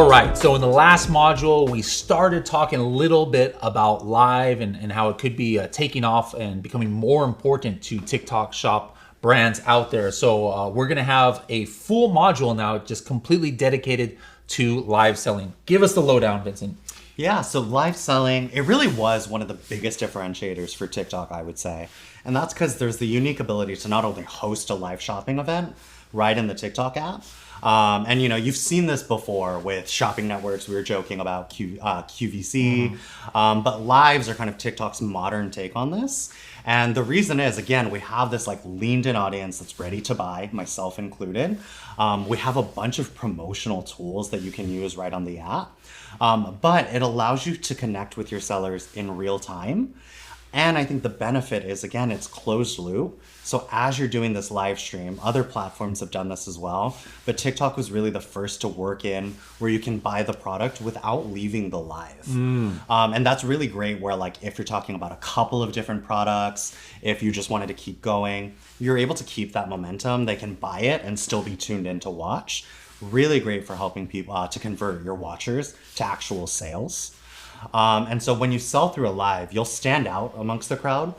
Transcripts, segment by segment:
All right, so in the last module, we started talking a little bit about live and how it could be taking off and becoming more important to TikTok shop brands out there. So we're gonna have a full module now just completely dedicated to live selling. Give us the lowdown, Vincent. Yeah, so live selling, it really was one of the biggest differentiators for TikTok, I would say. And that's because there's the unique ability to not only host a live shopping event right in the TikTok app, and you've seen this before with shopping networks. We were joking about QVC, but lives are kind of TikTok's modern take on this. And the reason is, again, we have this like leaned in audience that's ready to buy, myself included. We have a bunch of promotional tools that you can use right on the app, but it allows you to connect with your sellers in real time. And I think the benefit is, again, it's closed loop. So as you're doing this live stream, other platforms have done this as well, but TikTok was really the first to work in where you can buy the product without leaving the live. And that's really great where, like, if you're talking about a couple of different products, if you just wanted to keep going, you're able to keep that momentum. They can buy it and still be tuned in to watch. Really great for helping people to convert your watchers to actual sales. And so when you sell through a live, you'll stand out amongst the crowd.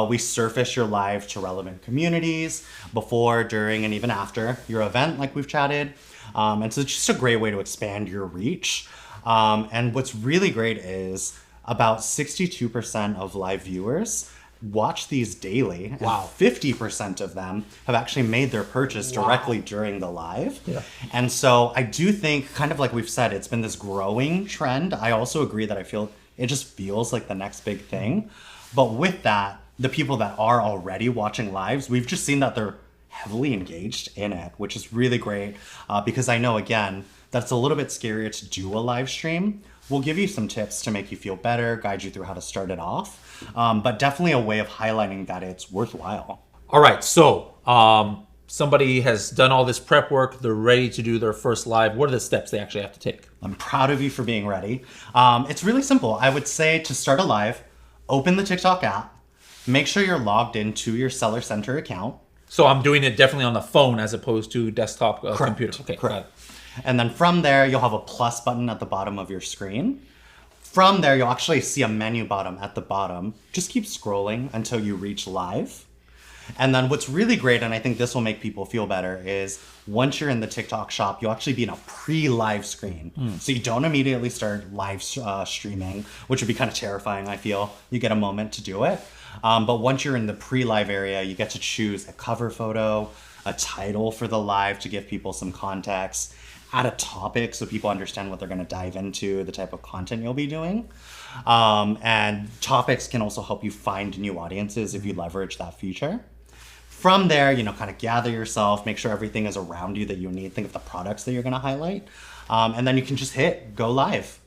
We surface your live to relevant communities before, during, and even after your event, like we've chatted. And so it's just a great way to expand your reach. And what's really great is about 62% of live viewers watch these daily. And Wow. 50% of them have actually made their purchase directly during the live. Yeah. And so I do think, kind of like we've said, it's been this growing trend. I also agree that I feel it just feels like the next big thing. But with that, the people that are already watching lives, we've just seen that they're heavily engaged in it, which is really great because I know, again, that's a little bit scarier to do a live stream. We'll give you some tips to make you feel better, guide you through how to start it off, but definitely a way of highlighting that it's worthwhile. All right, so somebody has done all this prep work. They're ready to do their first live. What are the steps they actually have to take? I'm proud of you for being ready. It's really simple. I would say to start a live, open the TikTok app, make sure you're logged into your Seller Center account. So I'm doing it definitely on the phone as opposed to desktop computer. Okay, Correct. And then from there, you'll have a plus button at the bottom of your screen. From there, you'll actually see a menu button at the bottom. Just keep scrolling until you reach live. And then what's really great, and I think this will make people feel better, is once you're in the TikTok shop, you'll actually be in a pre-live screen. So you don't immediately start live streaming, which would be kind of terrifying, I feel. You get a moment to do it. But once you're in the pre-live area, you get to choose a cover photo, a title for the live to give people some context, add a topic so people understand what they're going to dive into, the type of content you'll be doing. And topics can also help you find new audiences if you leverage that feature. From there, kind of gather yourself, make sure everything is around you that you need. Think of the products that you're going to highlight. And then you can just hit go live.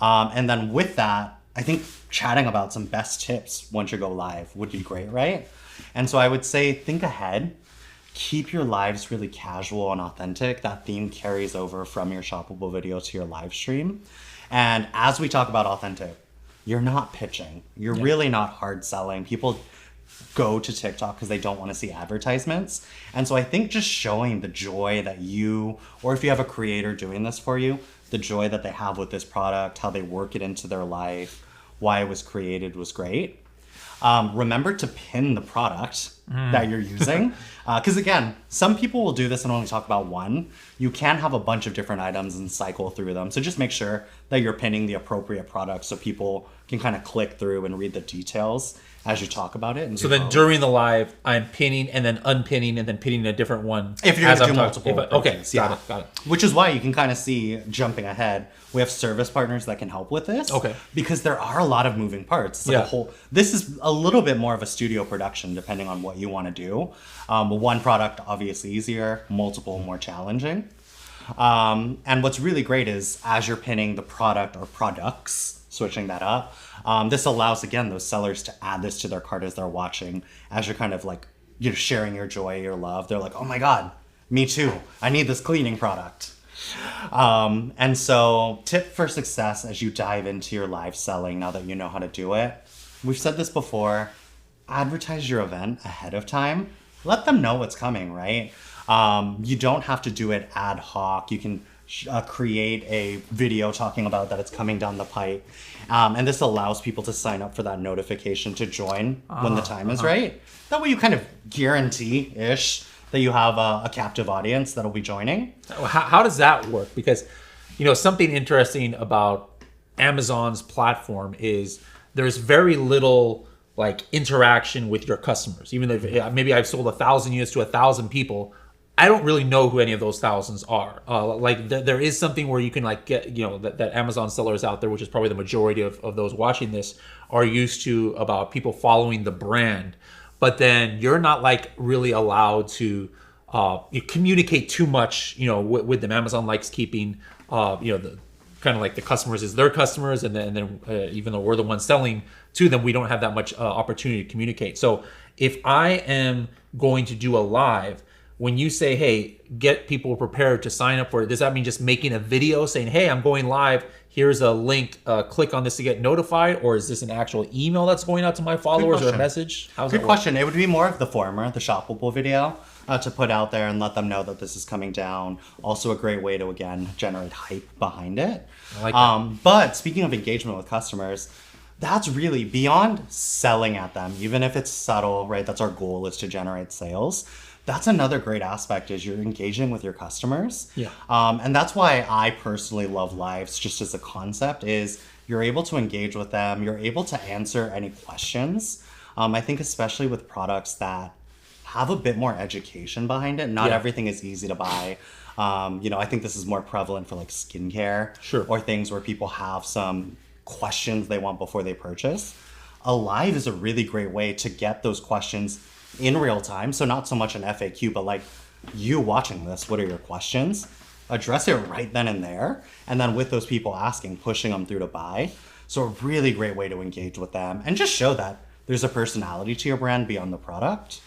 And then with that, I think chatting about some best tips once you go live would be great, right? And so I would say think ahead. Keep your lives really casual and authentic. That theme carries over from your shoppable video to your live stream. And as we talk about authentic, you're not pitching. You're really not hard selling. People go to TikTok because they don't want to see advertisements. And so I think just showing the joy that you, or if you have a creator doing this for you, the joy that they have with this product, how they work it into their life, why it was created was great. Remember to pin the product that you're using. Because again, some people will do this and only talk about one. You can have a bunch of different items and cycle through them. So just make sure that you're pinning the appropriate product so people can kind of click through and read the details as you talk about it. And So then during the live, I'm pinning and then unpinning and then pinning a different one. If you're as going to do I'm multiple talking. Okay, purchases, got it. Which is why you can kind of see, jumping ahead, we have service partners that can help with this. Okay. Because there are a lot of moving parts. It's like this is a little bit more of a studio production depending on what you want to do. One product, obviously easier, multiple more challenging. And what's really great is as you're pinning the product or products, switching that up, this allows, again, those sellers to add this to their cart as they're watching, as you're kind of like, sharing your joy, your love. They're like, oh my God, me too. I need this cleaning product. And so tip for success as you dive into your live selling, now that you know how to do it, we've said this before, advertise your event ahead of time. Let them know what's coming, right? You don't have to do it ad hoc. You can create a video talking about that it's coming down the pipe. And this allows people to sign up for that notification to join when the time is right. That way you kind of guarantee-ish that you have a captive audience that'll be joining. How does that work? Because, something interesting about Amazon's platform is there's very little like interaction with your customers. Even if maybe I've sold 1,000 units to 1,000 people, I don't really know who any of those thousands are. There is something where you can like get, that Amazon sellers out there, which is probably the majority of those watching this, are used to about people following the brand. But then you're not like really allowed to you communicate too much, with them. Amazon likes keeping, the kind of like the customers is their customers, and then even though we're the ones selling to them, we don't have that much opportunity to communicate. So if I am going to do a live, when you say, hey, get people prepared to sign up for it, does that mean just making a video saying, hey, I'm going live, here's a link, click on this to get notified? Or is this an actual email that's going out to my followers or a message? Good question. It would be more of the former, the shoppable video, to put out there and let them know that this is coming down. Also a great way to, again, generate hype behind it. I like that. But speaking of engagement with customers, that's really beyond selling at them, even if it's subtle, right? That's our goal, is to generate sales. That's another great aspect, is you're engaging with your customers. Yeah. And that's why I personally love lives, just as a concept, is you're able to engage with them. You're able to answer any questions. I think especially with products that have a bit more education behind it. Not everything is easy to buy. I think this is more prevalent for like skincare. Sure. Or things where people have some questions they want before they purchase. A live is a really great way to get those questions in real time. So not so much an FAQ, but like, you watching this, what are your questions? Address it right then and there. And then with those people asking, pushing them through to buy. So a really great way to engage with them and just show that there's a personality to your brand beyond the product.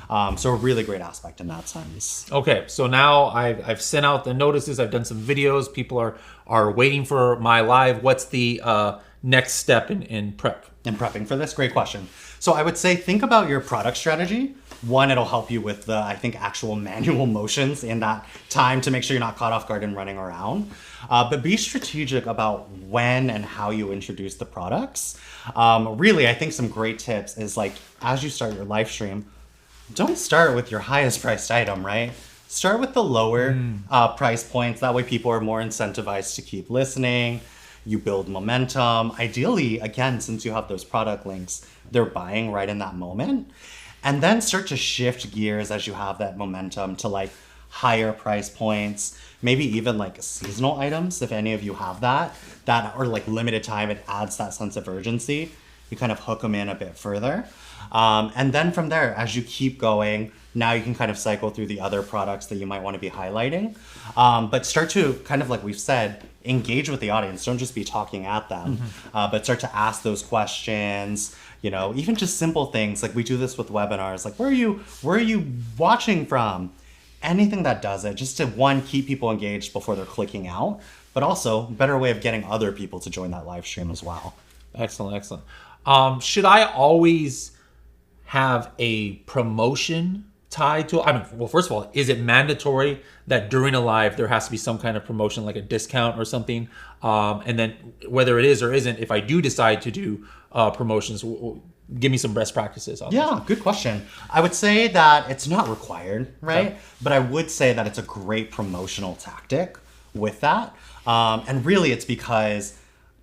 So a really great aspect in that sense. Okay, so now I've sent out the notices. I've done some videos. People are waiting for my live. What's the next step in prep? In prepping for this? Great question. So I would say think about your product strategy. One, it'll help you with the, I think, actual manual motions in that time to make sure you're not caught off guard and running around. But be strategic about when and how you introduce the products. Really, I think some great tips is like, as you start your live stream, don't start with your highest priced item, right? Start with the lower price points. That way people are more incentivized to keep listening. You build momentum. Ideally, again, since you have those product links, they're buying right in that moment. And then start to shift gears as you have that momentum to like higher price points, maybe even like seasonal items, if any of you have that are like limited time. It adds that sense of urgency. You kind of hook them in a bit further. And then from there, as you keep going, now you can kind of cycle through the other products that you might want to be highlighting. But start to kind of, like we've said, engage with the audience. Don't just be talking at them, but start to ask those questions. Even just simple things like we do this with webinars. Like, where are you watching from? Anything that does it, just to one, keep people engaged before they're clicking out, but also a better way of getting other people to join that live stream as well. Excellent. Should I always have a promotion tied to it? I mean, well, first of all, is it mandatory that during a live there has to be some kind of promotion, like a discount or something? And then whether it is or isn't, if I do decide to do promotions, give me some best practices on this. Good question. I would say that it's not required, right? Okay. But I would say that it's a great promotional tactic with that. And really it's because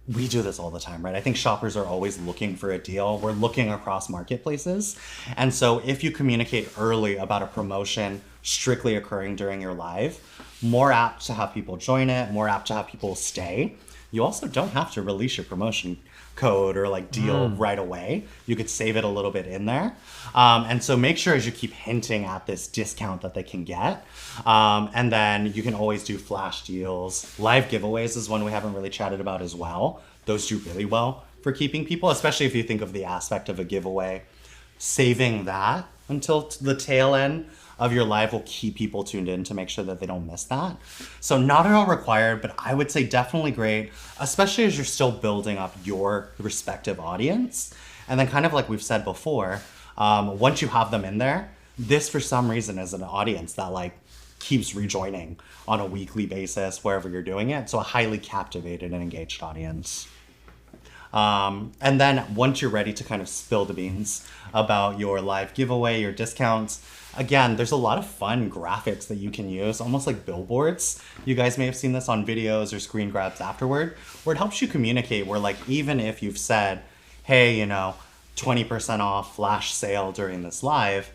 we do this all the time, right? I think shoppers are always looking for a deal. We're looking across marketplaces. And so if you communicate early about a promotion strictly occurring during your live, more apt to have people join it, more apt to have people stay. You also don't have to release your promotion code or like deal right away. You could save it a little bit in there. And so make sure as you keep hinting at this discount that they can get. And then you can always do flash deals. Live giveaways is one we haven't really chatted about as well. Those do really well for keeping people, especially if you think of the aspect of a giveaway. Saving that until the tail end of your live will keep people tuned in to make sure that they don't miss that. So not at all required, but I would say definitely great, especially as you're still building up your respective audience. And then kind of like we've said before, once you have them in there, this for some reason is an audience that like keeps rejoining on a weekly basis wherever you're doing it. So a highly captivated and engaged audience. And then once you're ready to kind of spill the beans about your live giveaway, your discounts, again, there's a lot of fun graphics that you can use, almost like billboards. You guys may have seen this on videos or screen grabs afterward, where it helps you communicate where like, even if you've said, hey, 20% off flash sale during this live,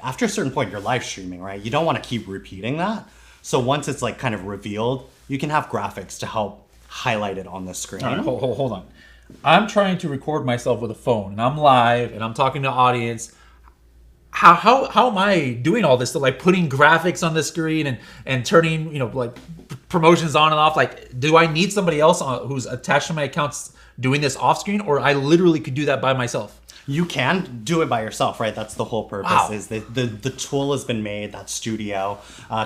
after a certain point, you're live streaming, right? You don't want to keep repeating that. So once it's like kind of revealed, you can have graphics to help highlight it on the screen. All right, hold on. I'm trying to record myself with a phone, and I'm live, and I'm talking to audience. How am I doing all this? So like putting graphics on the screen and turning like promotions on and off. Like, do I need somebody else who's attached to my accounts doing this off screen, or I literally could do that by myself? You can do it by yourself, right? That's the whole purpose. Wow. Is the tool has been made, that studio,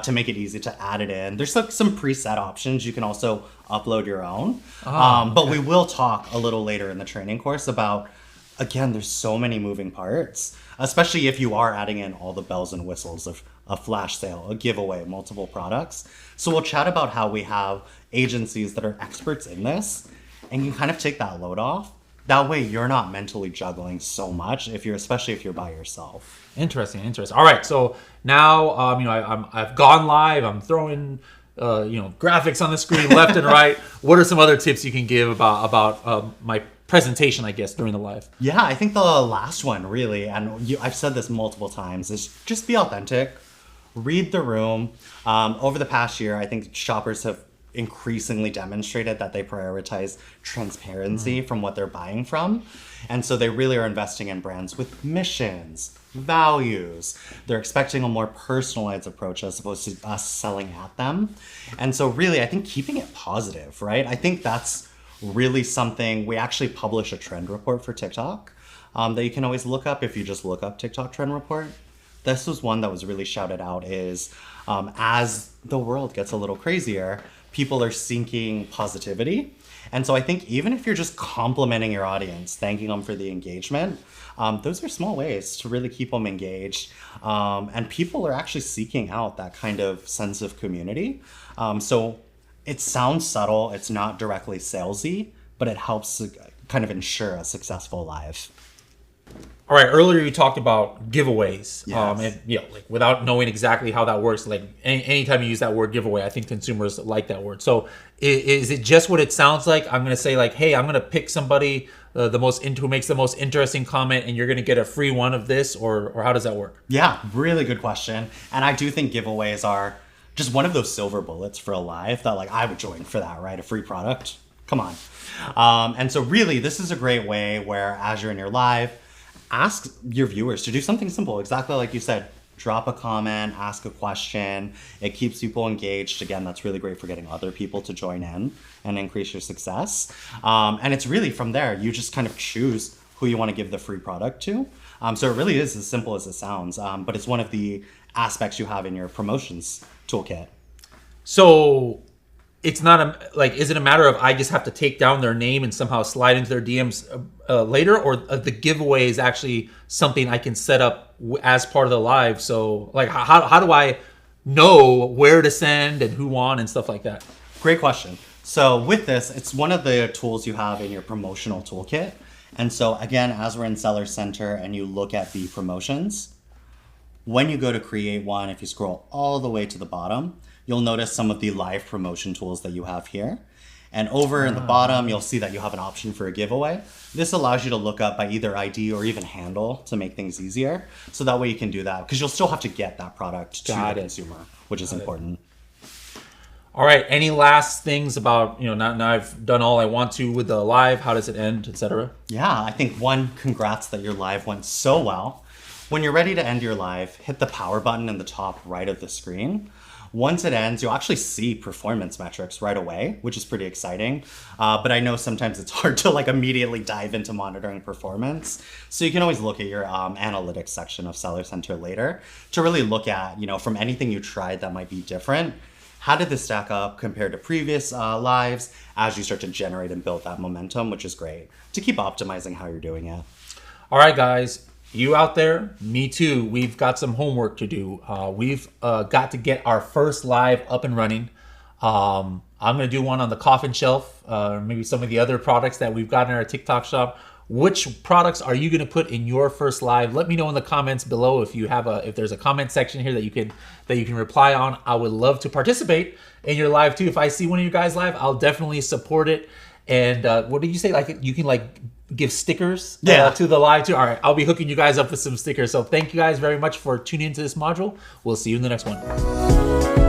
to make it easy to add it in. There's like some preset options. You can also upload your own. But we will talk a little later in the training course about, again, there's so many moving parts, especially if you are adding in all the bells and whistles of a flash sale, a giveaway, multiple products. So we'll chat about how we have agencies that are experts in this and you kind of take that load off. That way you're not mentally juggling so much, especially if you're by yourself. Interesting. All right, so now I've gone live. I'm throwing graphics on the screen left and right. What are some other tips you can give about my presentation, I guess, during the live? Yeah, I think the last one really, and I've said this multiple times, is just be authentic. Read the room. Over the past year, I think shoppers have increasingly demonstrated that they prioritize transparency from what they're buying from. And so they really are investing in brands with missions, values. They're expecting a more personalized approach as opposed to us selling at them. And so really, I think keeping it positive, right? I think that's really something. We actually publish a trend report for TikTok that you can always look up if you just look up TikTok trend report. This was one that was really shouted out is as the world gets a little crazier, people are seeking positivity. And so I think even if you're just complimenting your audience, thanking them for the engagement, those are small ways to really keep them engaged. And people are actually seeking out that kind of sense of community. So it sounds subtle, it's not directly salesy, but it helps kind of ensure a successful live. All right, earlier you talked about giveaways. Yes. And like without knowing exactly how that works, like anytime you use that word giveaway, I think consumers like that word. So is it just what it sounds like? I'm going to say like, hey, I'm going to pick somebody who makes the most interesting comment, and you're going to get a free one of this, or how does that work? Yeah, really good question. And I do think giveaways are just one of those silver bullets for a live that like I would join for that, right? A free product. Come on. And so really, this is a great way where as you're in your live, ask your viewers to do something simple, exactly like you said. Drop a comment, ask a question. It keeps people engaged. Again, that's really great for getting other people to join in and increase your success. And it's really from there, you just kind of choose who you want to give the free product to. So it really is as simple as it sounds, but it's one of the aspects you have in your promotions toolkit. So it's not is it a matter of I just have to take down their name and somehow slide into their DMs later, or the giveaway is actually something I can set up as part of the live? So like how do I know where to send and who won and stuff like that? Great question. So with this, it's one of the tools you have in your promotional toolkit. And so again, as we're in Seller Center and you look at the promotions, when you go to create one, if you scroll all the way to the bottom, you'll notice some of the live promotion tools that you have here. And over in the bottom, you'll see that you have an option for a giveaway. This allows you to look up by either ID or even handle to make things easier. So that way you can do that, because you'll still have to get that product to the consumer, which is important. All right. Any last things about, now I've done all I want to with the live, how does it end, etc.? Yeah, I think one, congrats that your live went so well. When you're ready to end your live, hit the power button in the top right of the screen. Once it ends, you'll actually see performance metrics right away, which is pretty exciting. But I know sometimes it's hard to immediately dive into monitoring performance. So you can always look at your analytics section of Seller Center later to really look at, from anything you tried that might be different. How did this stack up compared to previous lives as you start to generate and build that momentum, which is great to keep optimizing how you're doing it. All right, guys. You out there, me too. We've got some homework to do. We've got to get our first live up and running. I'm gonna do one on the coffin shelf, maybe some of the other products that we've got in our TikTok shop. Which products are you gonna put in your first live? Let me know in the comments below if there's a comment section here that you can reply on. I would love to participate in your live too. If I see one of you guys live, I'll definitely support it. And what did you say? Like you can like give stickers to the live too. All right, I'll be hooking you guys up with some stickers. So thank you guys very much for tuning into this module. We'll see you in the next one.